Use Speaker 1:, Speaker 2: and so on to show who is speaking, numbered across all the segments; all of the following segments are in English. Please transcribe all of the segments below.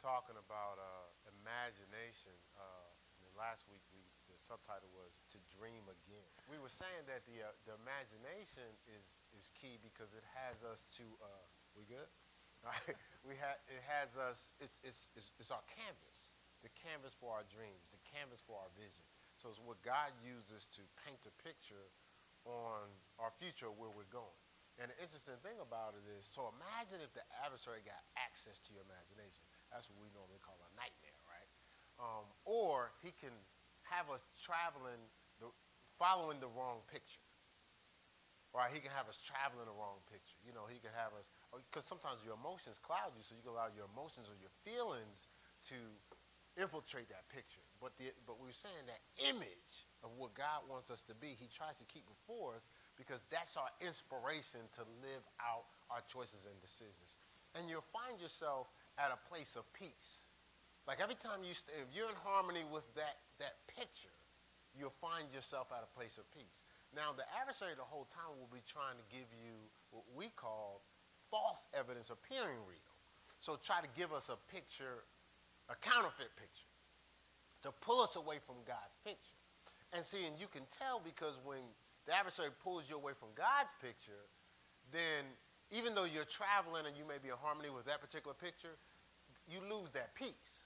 Speaker 1: talking about imagination. And last week, the subtitle was "To Dream Again." We were saying that the imagination is key because it has us to. We good? All right. It has us. It's our canvas, the canvas for our dreams, the canvas for our vision. So it's what God uses to paint a picture on our future, where we're going. And the interesting thing about it is, so imagine if the adversary got access to your imagination. That's what we normally call a nightmare, right? Or he can have us following the wrong picture, right? He can have us traveling the wrong picture. You know, he can have us, because sometimes your emotions cloud you, so you can allow your emotions or your feelings to infiltrate that picture. But we were saying that image of what God wants us to be, he tries to keep before us, because that's our inspiration to live out our choices and decisions. And you'll find yourself at a place of peace. Like every time if you're in harmony with that picture, you'll find yourself at a place of peace. Now, the adversary the whole time will be trying to give you what we call false evidence appearing real. So try to give us a picture, a counterfeit picture, to pull us away from God's picture. And see, and you can tell, because when the adversary pulls you away from God's picture, then even though you're traveling and you may be in harmony with that particular picture, you lose that peace.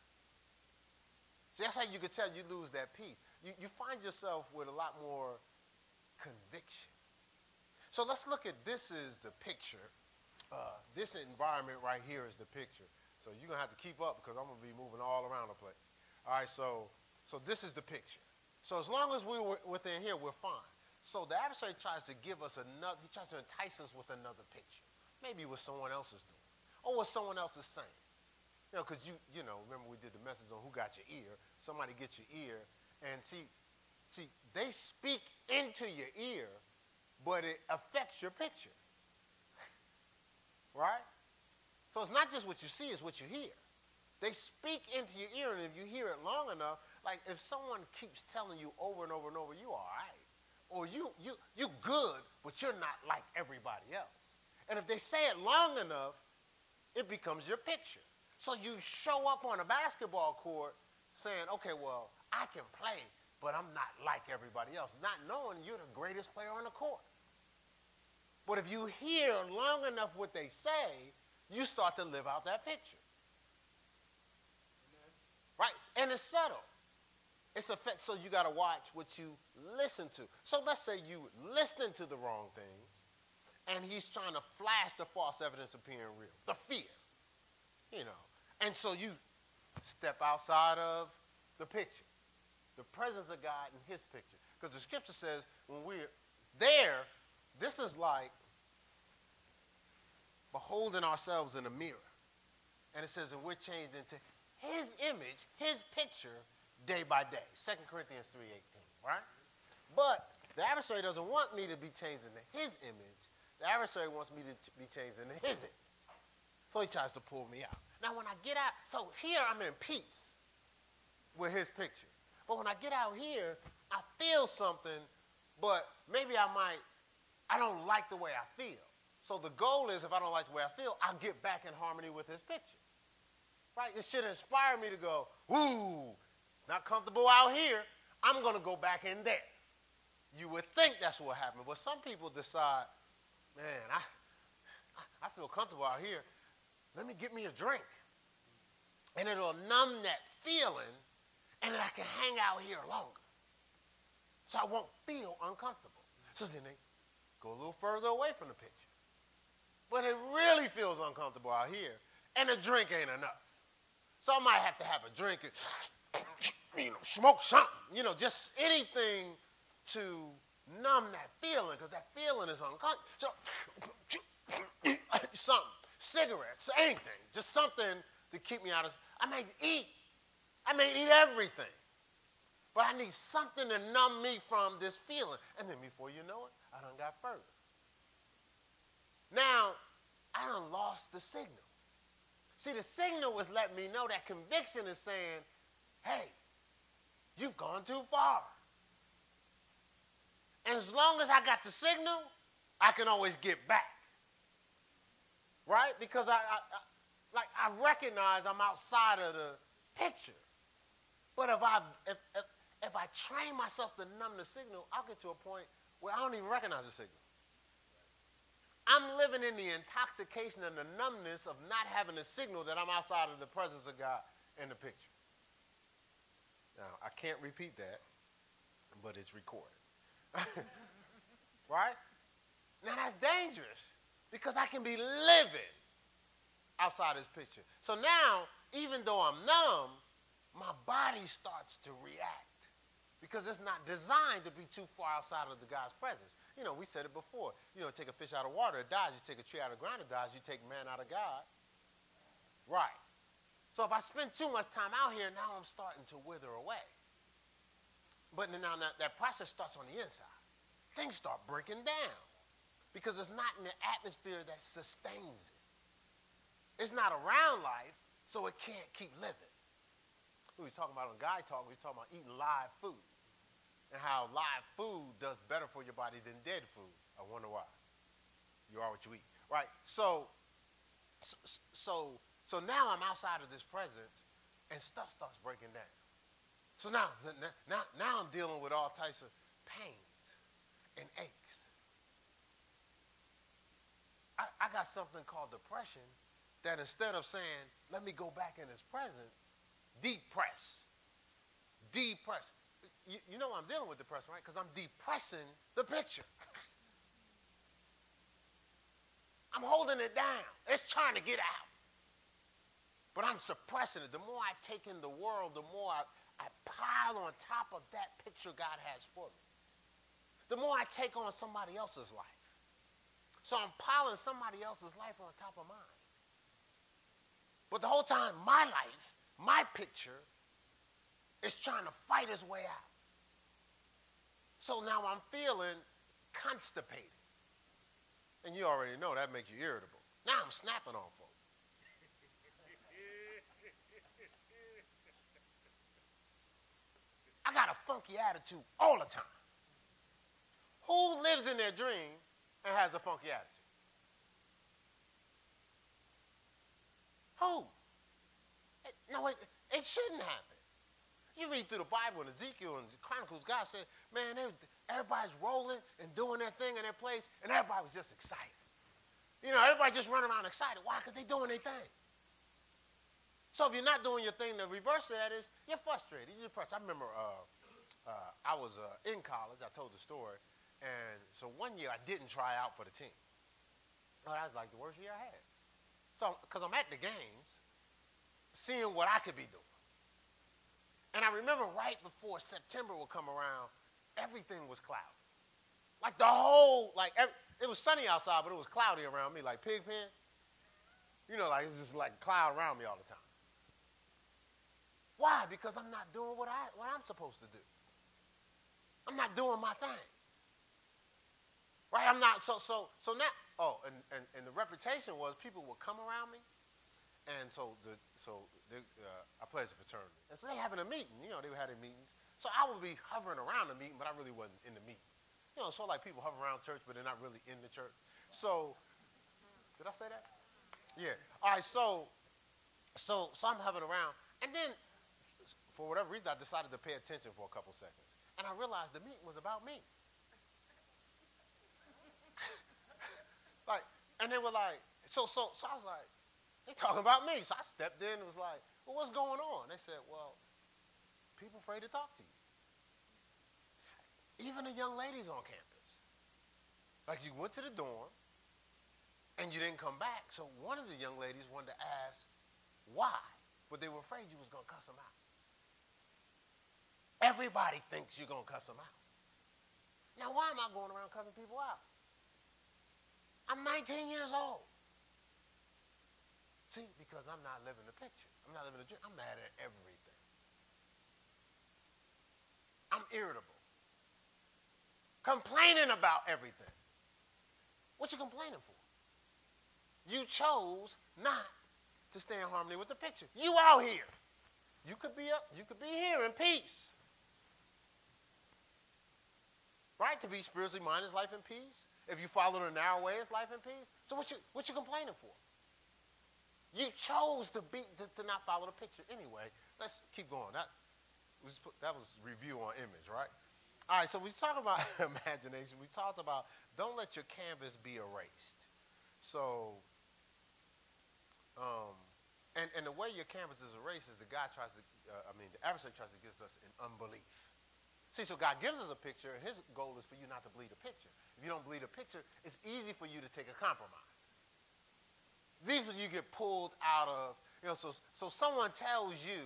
Speaker 1: See, that's how you can tell you lose that peace. You find yourself with a lot more conviction. So let's look at, this is the picture. This environment right here is the picture. So you're going to have to keep up, because I'm going to be moving all around the place. All right, so this is the picture. So as long as we're within here, we're fine. So the adversary tries to give us he tries to entice us with another picture. Maybe what someone else is doing, or what someone else is saying. You know, because you know, remember we did the message on who got your ear. Somebody gets your ear, and see, they speak into your ear, but it affects your picture. Right? So it's not just what you see, it's what you hear. They speak into your ear, and if you hear it long enough, like if someone keeps telling you over and over and over, you all right. Or you good, but you're not like everybody else. And if they say it long enough, it becomes your picture. So you show up on a basketball court saying, okay, well, I can play, but I'm not like everybody else, not knowing you're the greatest player on the court. But if you hear long enough what they say, you start to live out that picture. Amen. Right? And it's subtle. It's effect, so you got to watch what you listen to. So let's say you listening to the wrong things, and he's trying to flash the false evidence appearing real, the fear, you know. And so you step outside of the picture, the presence of God in his picture. Because the scripture says when we're there, this is like beholding ourselves in a mirror. And it says that we're changed into his image, his picture, day by day. 2 Corinthians 3:18, right? But the adversary doesn't want me to be changed into his image. The adversary wants me to be changed into his image. So he tries to pull me out. Now when I get out, so here I'm in peace with his picture. But when I get out here, I feel something, but maybe I don't like the way I feel. So the goal is, if I don't like the way I feel, I'll get back in harmony with his picture. Right? It should inspire me to go, ooh, not comfortable out here, I'm going to go back in there. You would think that's what happened, but some people decide, man, I feel comfortable out here. Let me get me a drink. And it'll numb that feeling, and then I can hang out here longer. So I won't feel uncomfortable. So then they go a little further away from the picture. But it really feels uncomfortable out here, and a drink ain't enough. So I might have to have a drink and smoke something, just anything to numb that feeling, because that feeling is uncomfortable. So, something, cigarettes, anything, just something to keep me out of. I may eat everything, but I need something to numb me from this feeling. And then before you know it, I done got further. Now, I done lost the signal. See, the signal was letting me know, that conviction is saying, hey, you've gone too far. And as long as I got the signal, I can always get back. Right? Because Like, I recognize I'm outside of the picture. But if I train myself to numb the signal, I'll get to a point where I don't even recognize the signal. I'm living in the intoxication and the numbness of not having a signal that I'm outside of the presence of God in the picture. Now, I can't repeat that, but it's recorded. Right? Now, that's dangerous because I can be living outside this picture. So now, even though I'm numb, my body starts to react because it's not designed to be too far outside of the God's presence. You know, we said it before. You know, take a fish out of water, it dies. You take a tree out of the ground, it dies. You take man out of God. Right. So if I spend too much time out here, now I'm starting to wither away. But now that process starts on the inside. Things start breaking down because it's not in the atmosphere that sustains it. It's not around life, so it can't keep living. We were talking about on Guy Talk, we were talking about eating live food and how live food does better for your body than dead food. I wonder why. You are what you eat, right? So now I'm outside of this presence and stuff starts breaking down. So now I'm dealing with all types of pains and aches. I got something called depression that instead of saying, let me go back in his presence, depress. You know I'm dealing with depression, right? Because I'm depressing the picture. I'm holding it down. It's trying to get out. But I'm suppressing it. The more I take in the world, the more I pile on top of that picture God has for me. The more I take on somebody else's life. So I'm piling somebody else's life on top of mine. But the whole time, my life, my picture, is trying to fight its way out. So now I'm feeling constipated. And you already know that makes you irritable. Now I'm snapping on folks. I got a funky attitude all the time. Who lives in their dream and has a funky attitude? Who? It shouldn't happen. You read through the Bible and Ezekiel and Chronicles, God said, man, everybody's rolling and doing their thing in their place, and everybody was just excited. You know, everybody just running around excited. Why? Because they're doing their thing. So if you're not doing your thing, the reverse of that is you're frustrated. You're depressed. I remember I was in college. I told the story. And so one year I didn't try out for the team. Oh, that was like the worst year I had. So, because I'm at the games, seeing what I could be doing. And I remember right before September would come around, everything was cloudy. Like the whole, it was sunny outside, but it was cloudy around me, like Pigpen. You know, like it's just like a cloud around me all the time. Why? Because I'm not doing what I'm supposed to do. I'm not doing my thing. Right? I'm not, so now, and the reputation was people would come around me, and I pledged a fraternity. And so they having a meeting, you know, they were having meetings. So I would be hovering around the meeting, but I really wasn't in the meeting. You know, so like people hover around church, but they're not really in the church. So, did I say that? Yeah. All right, so I'm hovering around, and then, for whatever reason, I decided to pay attention for a couple seconds. And I realized the meeting was about me. And they were like, so I was like, they talking about me. So I stepped in and was like, well, what's going on? They said, well, people afraid to talk to you. Even the young ladies on campus. Like you went to the dorm and you didn't come back. So one of the young ladies wanted to ask why, but they were afraid you was going to cuss them out. Everybody thinks you're going to cuss them out. Now, why am I going around cussing people out? I'm 19 years old. See, because I'm not living the picture. I'm not living the dream. I'm mad at everything. I'm irritable. Complaining about everything. What you complaining for? You chose not to stay in harmony with the picture. You out here. You could be here in peace. Right? To be spiritually minded is life in peace. If you follow the narrow way, it's life in peace. So what you complaining for? You chose to not follow the picture anyway. Let's keep going. That was review on image, right? All right, so we talked about imagination. We talked about don't let your canvas be erased. So, and the way your canvas is erased is the adversary tries to get us in unbelief. See, so God gives us a picture, and his goal is for you not to believe the picture. If you don't believe the picture, it's easy for you to take a compromise. These are you get pulled out of, so someone tells you,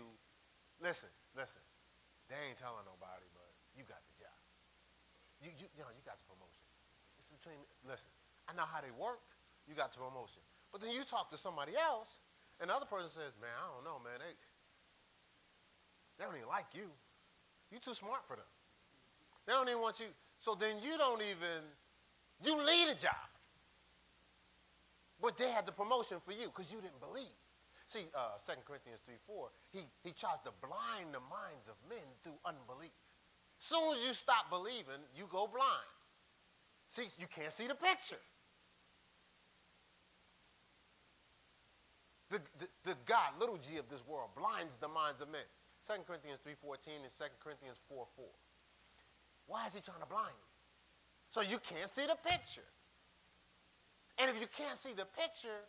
Speaker 1: listen, they ain't telling nobody, but you got the job. You got the promotion. It's between, listen, I know how they work, you got the promotion. But then you talk to somebody else, and the other person says, man, I don't know, man, they don't even like you. You're too smart for them. They don't even want you. So then you lead a job. But they had the promotion for you because you didn't believe. See, 2 Corinthians 3:4, he tries to blind the minds of men through unbelief. As soon as you stop believing, you go blind. See, you can't see the picture. The God, little g of this world, blinds the minds of men. 2 Corinthians 3:14 and 2 Corinthians 4:4. Why is he trying to blind you? So you can't see the picture. And if you can't see the picture,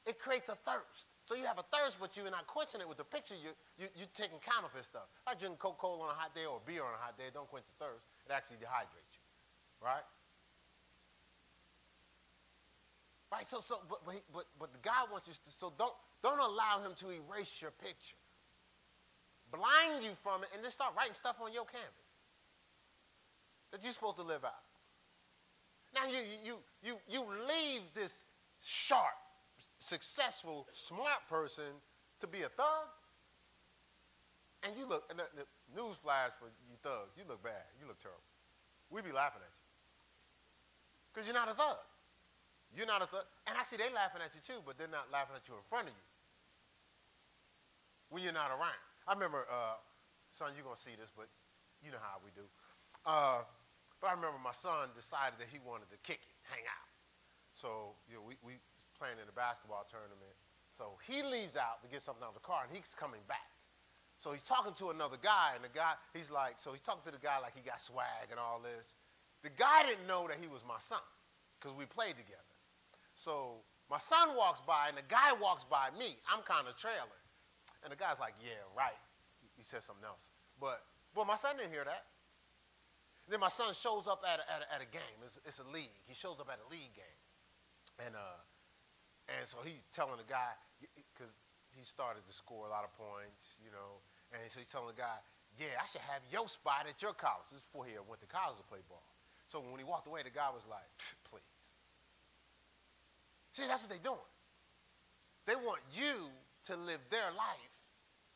Speaker 1: it creates a thirst. So you have a thirst, but you're not quenching it with the picture. You're taking counterfeit stuff. Like drinking Coca-Cola on a hot day or beer on a hot day. It don't quench the thirst. It actually dehydrates you. Right? Right? But God wants you to, so don't allow him to erase your picture. Blind you from it and then start writing stuff on your canvas that you're supposed to live out. Now you leave this sharp, successful, smart person to be a thug, and you look. And the news flash for you thugs, you look bad. You look terrible. We be laughing at you because you're not a thug. You're not a thug, and actually they laughing at you too, but they're not laughing at you in front of you when you're not around. I remember, son, you're gonna see this, but you know how we do. But I remember my son decided that he wanted to kick it, hang out. So we playing in a basketball tournament. So he leaves out to get something out of the car, and he's coming back. So he's talking to another guy, and the guy, he's talking to the guy like he got swag and all this. The guy didn't know that he was my son because we played together. So my son walks by, and the guy walks by me. I'm kind of trailing. And the guy's like, yeah, right. He said something else. But my son didn't hear that. Then my son shows up at a game. It's a league. He shows up at a league game. And so he's telling the guy, because he started to score a lot of points, and so he's telling the guy, yeah, I should have your spot at your college. This is before he went to college to play ball. So when he walked away, the guy was like, please. See, that's what they're doing. They want you to live their life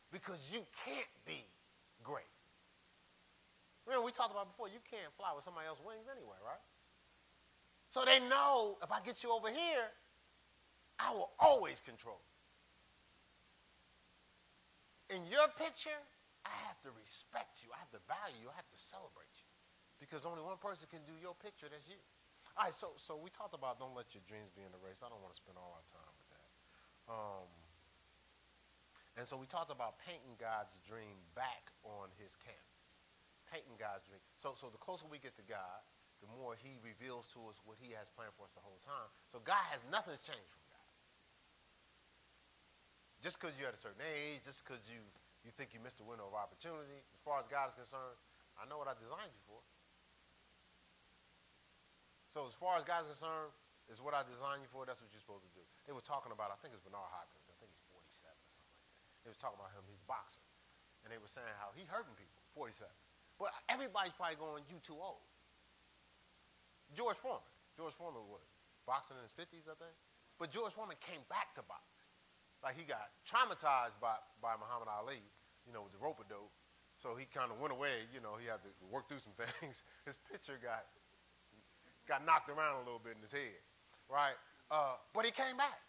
Speaker 1: because you can't be great. Remember, we talked about before, you can't fly with somebody else's wings anyway, right? So they know if I get you over here, I will always control. In your picture, I have to respect you. I have to value you. I have to celebrate you. Because only one person can do your picture, that's you. All right, so we talked about don't let your dreams be in the race. I don't want to spend all our time with that. And so we talked about painting God's dream back on his canvas. Painting God's dream. So the closer we get to God, the more he reveals to us what he has planned for us the whole time. So nothing's changed from God. Just because you're at a certain age, just because you think you missed a window of opportunity, as far as God is concerned, I know what I designed you for. So as far as God is concerned, is what I designed you for, that's what you're supposed to do. They were talking about, I think it's Bernard Hopkins, I think he's 47 or something like that. They was talking about him, he's a boxer. And they were saying how he hurting people, 47. But everybody's probably going, you too old. George Foreman was boxing in his 50s, I think. But George Foreman came back to box. Like he got traumatized by Muhammad Ali, with the rope-a-dope. So he kind of went away, he had to work through some things. His picture got knocked around a little bit in his head, right? But he came back.